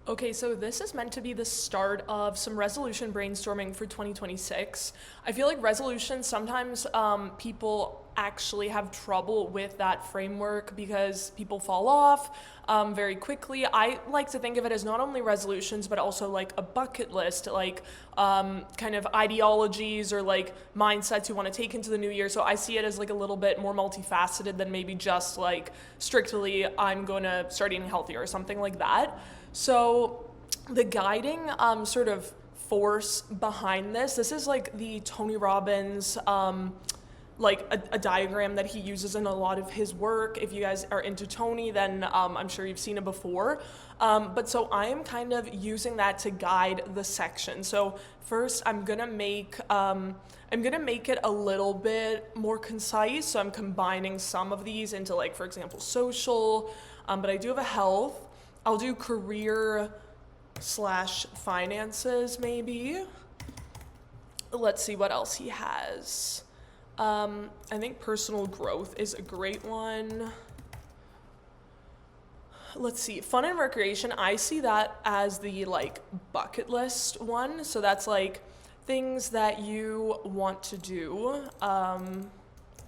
Okay, so this is meant to be the start of some resolution brainstorming for 2026. I feel like resolutions sometimes people actually have trouble with that framework because people fall off very quickly. I like to think of it as not only resolutions but also like a bucket list, like kind of ideologies or like mindsets you want to take into the new year. So I see it as like a little bit more multifaceted than maybe just like strictly I'm going to start eating healthier or something like that. So the guiding sort of force behind this is like the Tony Robbins, like a diagram that he uses in a lot of his work. If you guys are into Tony, then I'm sure you've seen it before. But so I am kind of using that to guide the section. So first I'm gonna make it a little bit more concise. So I'm combining some of these into like, for example, social, but I do have a health. I'll do career / finances maybe. Let's see what else he has. I think personal growth is a great one. Let's see, fun and recreation. I see that as the like bucket list one. So that's like things that you want to do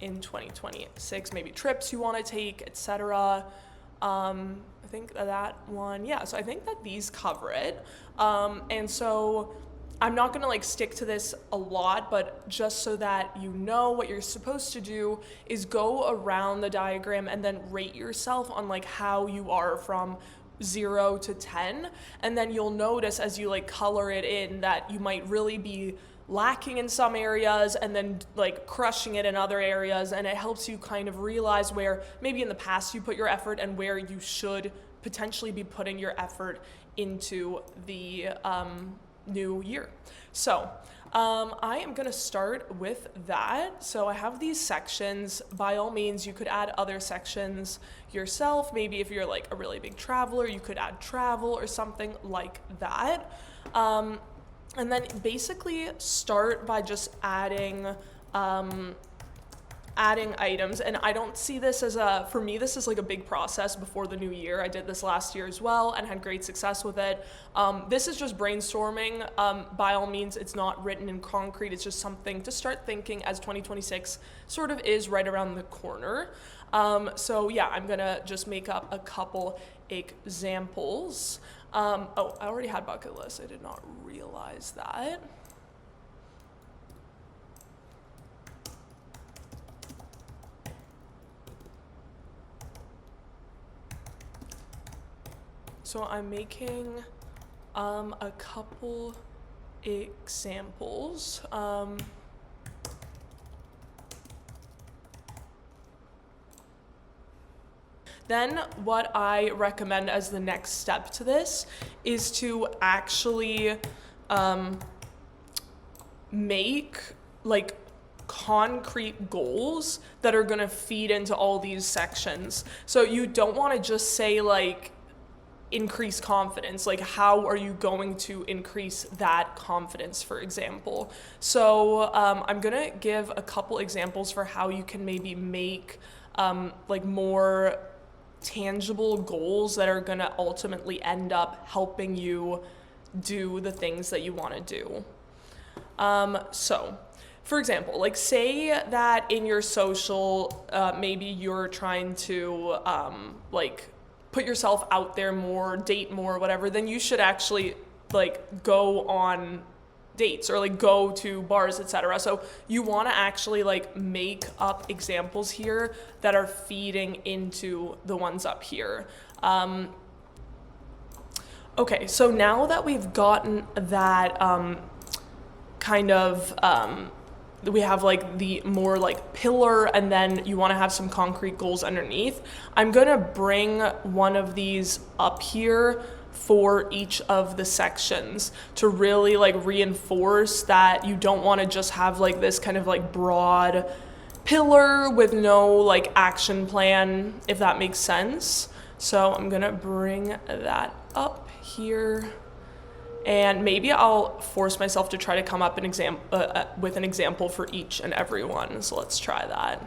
in 2026, maybe trips you want to take, etc. I think that one, yeah, so I think that these cover it. And so I'm not gonna like stick to this a lot, but just so that you know what you're supposed to do is go around the diagram and then rate yourself on like how you are from 0 to 10. And then you'll notice as you like color it in that you might really be lacking in some areas and then like crushing it in other areas, and it helps you kind of realize where maybe in the past you put your effort and where you should potentially be putting your effort into the new year. So I am gonna start with that. So I have these sections. By all means, you could add other sections yourself. Maybe if you're like a really big traveler, you could add travel or something like that. And then basically start by just adding items. And I don't see this as for me, this is like a big process before the new year. I did this last year as well and had great success with it. This is just brainstorming. By all means, it's not written in concrete. It's just something to start thinking as 2026 sort of is right around the corner. So yeah, I'm gonna just make up a couple examples. Oh, I already had bucket list. I did not realize that. So I'm making a couple examples. Then what I recommend as the next step to this is to actually make like concrete goals that are gonna feed into all these sections. So you don't wanna just say like, increase confidence. Like, how are you going to increase that confidence, for example? So I'm gonna give a couple examples for how you can maybe make like more tangible goals that are gonna ultimately end up helping you do the things that you want to do. So for example, like say that in your social, maybe you're trying to like put yourself out there more, date more, whatever, then you should actually like go on dates or like go to bars, etc. So you want to actually like make up examples here that are feeding into the ones up here. Okay, so now that we've gotten that kind of we have like the more like pillar, and then you want to have some concrete goals underneath. I'm gonna bring one of these up here for each of the sections to really like reinforce that you don't want to just have like this kind of like broad pillar with no like action plan, if that makes sense. So I'm gonna bring that up here. And maybe I'll force myself to try to come up with an example for each and every one. So let's try that.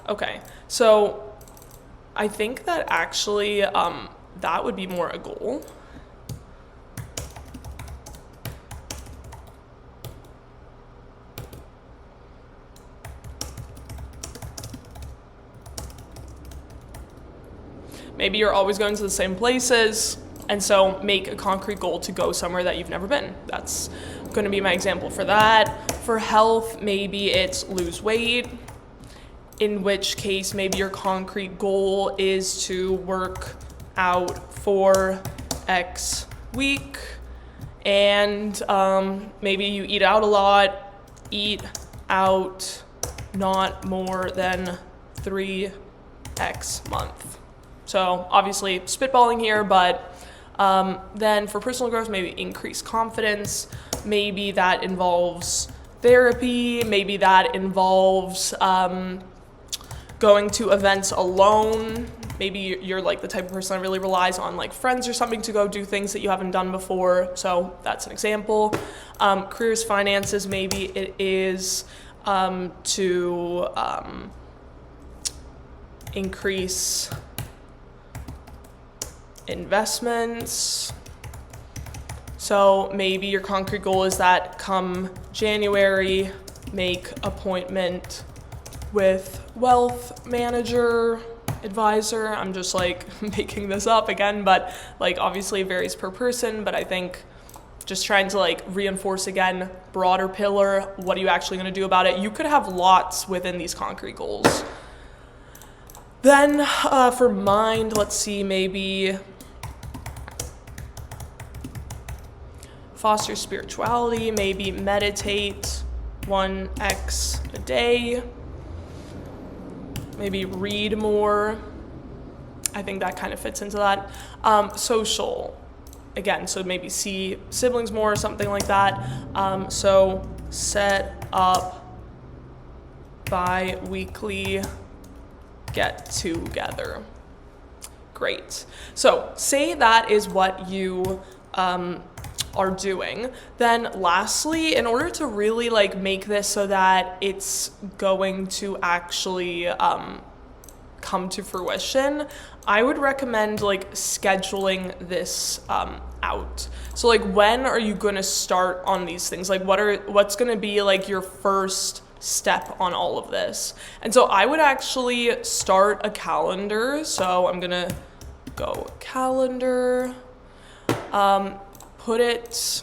Okay, so I think that actually that would be more a goal. Maybe you're always going to the same places, and so make a concrete goal to go somewhere that you've never been. That's going to be my example for that. For health, maybe it's lose weight, in which case maybe your concrete goal is to work out for X week, and maybe you eat out a lot, eat out not more than 3x month. So obviously spitballing here, but then for personal growth, maybe increase confidence. Maybe that involves therapy. Maybe that involves going to events alone. Maybe you're like the type of person that really relies on like friends or something to go do things that you haven't done before. So that's an example. Careers, finances, maybe it is to increase investments. So maybe your concrete goal is that come January, make appointment with wealth manager, advisor. I'm just like making this up again, but like obviously it varies per person, but I think just trying to like reinforce again, broader pillar, what are you actually going to do about it? You could have lots within these concrete goals. Then for mind, let's see, maybe foster spirituality, maybe meditate 1x a day, maybe read more. I think that kind of fits into that. Social, again, so maybe see siblings more or something like that. So set up bi-weekly get together. Great. So say that is what you are doing. Then lastly, in order to really like make this so that it's going to actually come to fruition, I would recommend like scheduling this out. So like when are you going to start on these things? Like what's going to be like your first step on all of this? And so I would actually start a calendar. So I'm going to go calendar, put it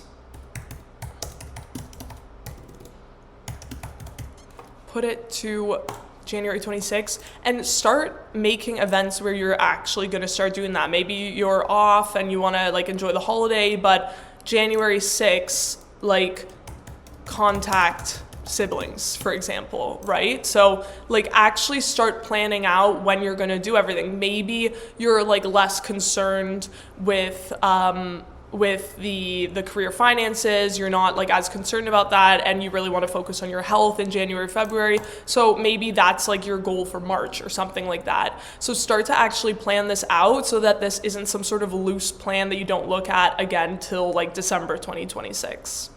to January 26th and start making events where you're actually going to start doing that. Maybe you're off and you want to like enjoy the holiday, but January 6th, like contact siblings, for example, right? So like actually start planning out when you're going to do everything. Maybe you're like less concerned with the career finances, you're not like as concerned about that, and you really want to focus on your health in January, February. So maybe that's like your goal for March or something like that. So start to actually plan this out so that this isn't some sort of loose plan that you don't look at again till like December 2026.